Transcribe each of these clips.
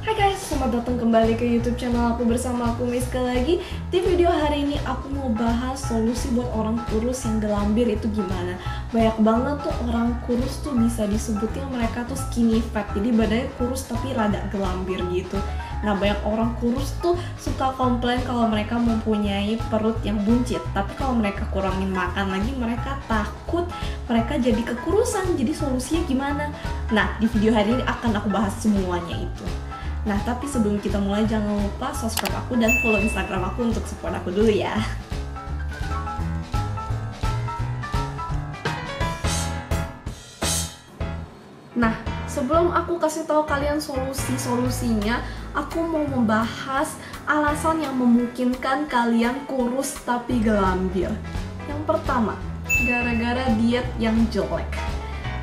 Hai guys, selamat datang kembali ke YouTube channel aku bersama aku Miska lagi. Di video hari ini aku mau bahas solusi buat orang kurus yang gelambir itu gimana. Banyak banget tuh orang kurus tuh bisa disebutnya mereka tuh skinny fat. Jadi badannya kurus tapi rada gelambir gitu. Nah, banyak orang kurus tuh suka komplain kalau mereka mempunyai perut yang buncit. Tapi kalau mereka kurangin makan lagi, mereka takut mereka jadi kekurusan. Jadi solusinya gimana? Nah, di video hari ini akan aku bahas semuanya itu. Nah, tapi sebelum kita mulai jangan lupa subscribe aku dan follow Instagram aku untuk support aku dulu ya. Nah, sebelum aku kasih tahu kalian solusinya, aku mau membahas alasan yang memungkinkan kalian kurus tapi gelambir. Yang pertama, gara-gara diet yang jelek.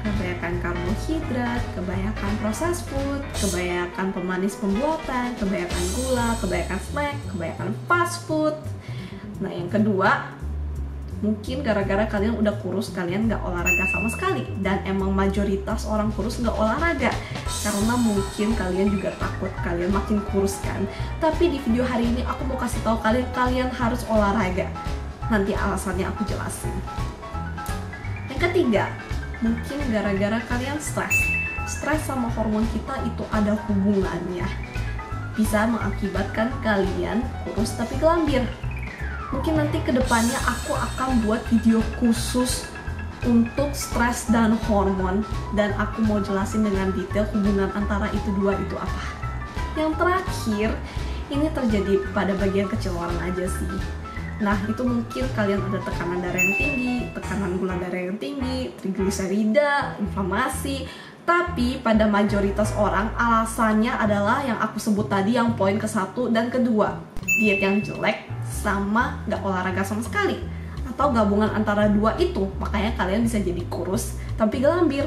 Kebanyakan karbohidrat, kebanyakan proses food, kebanyakan pemanis pembuatan, kebanyakan gula, kebanyakan snack, kebanyakan fast food. Nah, yang kedua, mungkin gara-gara kalian udah kurus, kalian nggak olahraga sama sekali. Dan emang mayoritas orang kurus nggak olahraga karena mungkin kalian juga takut kalian makin kurus kan. Tapi di video hari ini aku mau kasih tahu kalian harus olahraga. Nanti alasannya aku jelasin. Yang ketiga, mungkin gara-gara kalian stres sama hormon kita itu ada hubungannya, bisa mengakibatkan kalian kurus tapi gelambir. Mungkin nanti kedepannya aku akan buat video khusus untuk stres dan hormon, dan aku mau jelasin dengan detail hubungan antara itu dua itu apa. Yang terakhir, ini terjadi pada bagian kecil orang aja sih. Nah, itu mungkin kalian ada tekanan darah yang tinggi, tekanan gula darah yang tinggi, trigliserida, inflamasi. Tapi pada mayoritas orang alasannya adalah yang aku sebut tadi, yang poin ke-1 dan kedua, diet yang jelek sama nggak olahraga sama sekali, atau gabungan antara dua itu. Makanya kalian bisa jadi kurus tapi gelambir.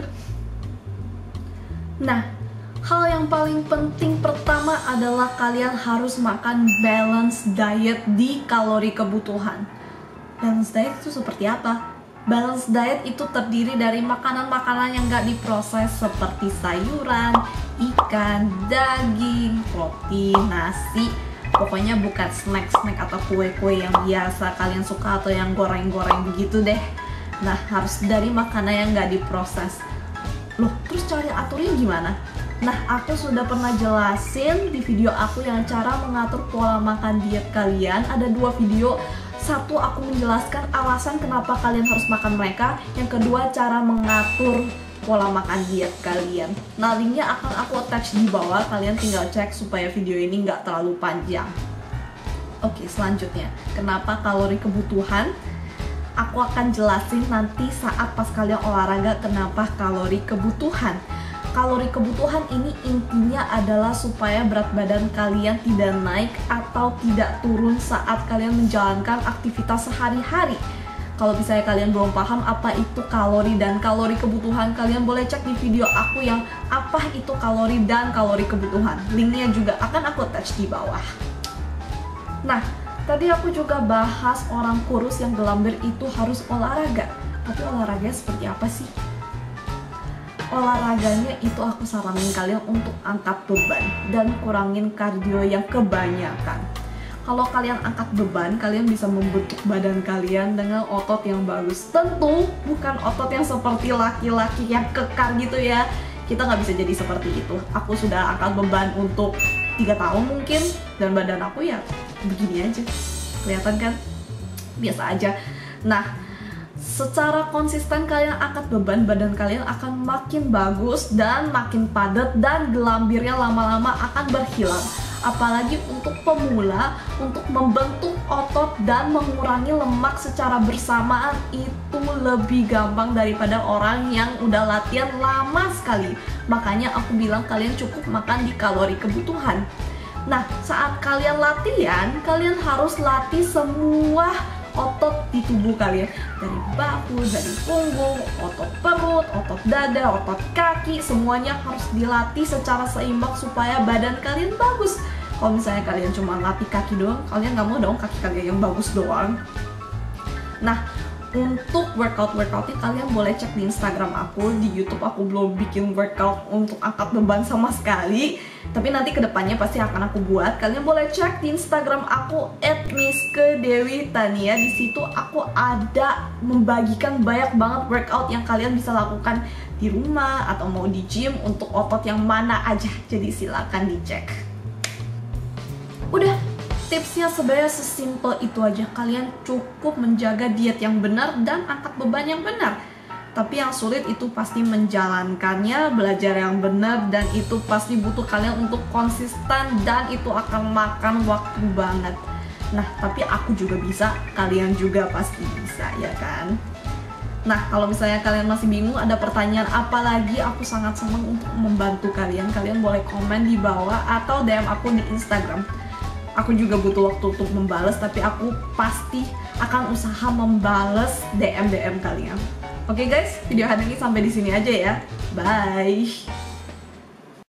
Nah, hal yang paling penting pertama adalah kalian harus makan balance diet di kalori kebutuhan. Balance diet itu seperti apa? Balance diet itu terdiri dari makanan-makanan yang gak diproses seperti sayuran, ikan, daging, roti, nasi. Pokoknya bukan snack-snack atau kue-kue yang biasa kalian suka atau yang goreng-goreng begitu deh. Nah, harus dari makanan yang gak diproses. Loh, terus cara aturnya gimana? Nah, aku sudah pernah jelasin di video aku yang cara mengatur pola makan diet kalian. Ada 2 video. Satu, aku menjelaskan alasan kenapa kalian harus makan mereka. Yang kedua, cara mengatur pola makan diet kalian. Nah, linknya akan aku attach di bawah. Kalian tinggal cek supaya video ini nggak terlalu panjang. Oke, selanjutnya, kenapa kalori kebutuhan? Aku akan jelasin nanti saat pas kalian olahraga kenapa kalori kebutuhan. Kalori kebutuhan ini intinya adalah supaya berat badan kalian tidak naik atau tidak turun saat kalian menjalankan aktivitas sehari-hari. Kalau misalnya kalian belum paham apa itu kalori dan kalori kebutuhan, kalian boleh cek di video aku yang apa itu kalori dan kalori kebutuhan. Linknya juga akan aku attach di bawah. Nah, tadi aku juga bahas orang kurus yang gelambir itu harus olahraga. Tapi olahraganya seperti apa sih? Olahraganya itu aku saranin kalian untuk angkat beban dan kurangin kardio yang kebanyakan. Kalau kalian angkat beban, kalian bisa membentuk badan kalian dengan otot yang bagus. Tentu bukan otot yang seperti laki-laki yang kekar gitu ya. Kita nggak bisa jadi seperti itu. Aku sudah angkat beban untuk 3 tahun mungkin, dan badan aku ya begini aja. Kelihatan kan? Biasa aja. Nah, secara konsisten kalian angkat beban, badan kalian akan makin bagus dan makin padat, dan gelambirnya lama-lama akan berhilang. Apalagi untuk pemula, untuk membentuk otot dan mengurangi lemak secara bersamaan itu lebih gampang daripada orang yang udah latihan lama sekali. Makanya aku bilang kalian cukup makan di kalori kebutuhan. Nah, saat kalian latihan, kalian harus latih semua otot di tubuh kalian, dari bahu, dari punggung, otot perut, otot dada, otot kaki, semuanya harus dilatih secara seimbang supaya badan kalian bagus. Kalau misalnya kalian cuma latih kaki doang, kalian nggak mau dong kaki kalian yang bagus doang. Nah, untuk workout-workoutnya kalian boleh cek di Instagram aku. Di YouTube aku belum bikin workout untuk angkat beban sama sekali, tapi nanti kedepannya pasti akan aku buat. Kalian boleh cek di Instagram aku @miskedewitania. Di situ aku ada membagikan banyak banget workout yang kalian bisa lakukan di rumah atau mau di gym untuk otot yang mana aja. Jadi silakan dicek. Udah, tipsnya sebenarnya sesimpel itu aja. Kalian cukup menjaga diet yang benar dan angkat beban yang benar. Tapi yang sulit itu pasti menjalankannya, belajar yang benar, dan itu pasti butuh kalian untuk konsisten, dan itu akan makan waktu banget. Nah, tapi aku juga bisa, kalian juga pasti bisa, ya kan? Nah, kalau misalnya kalian masih bingung, ada pertanyaan apa lagi, aku sangat senang untuk membantu kalian. Kalian boleh komen di bawah atau DM aku di Instagram. Aku juga butuh waktu untuk membalas, tapi aku pasti akan usaha membalas DM kalian. Oke guys, video hari ini sampai di sini aja ya. Bye.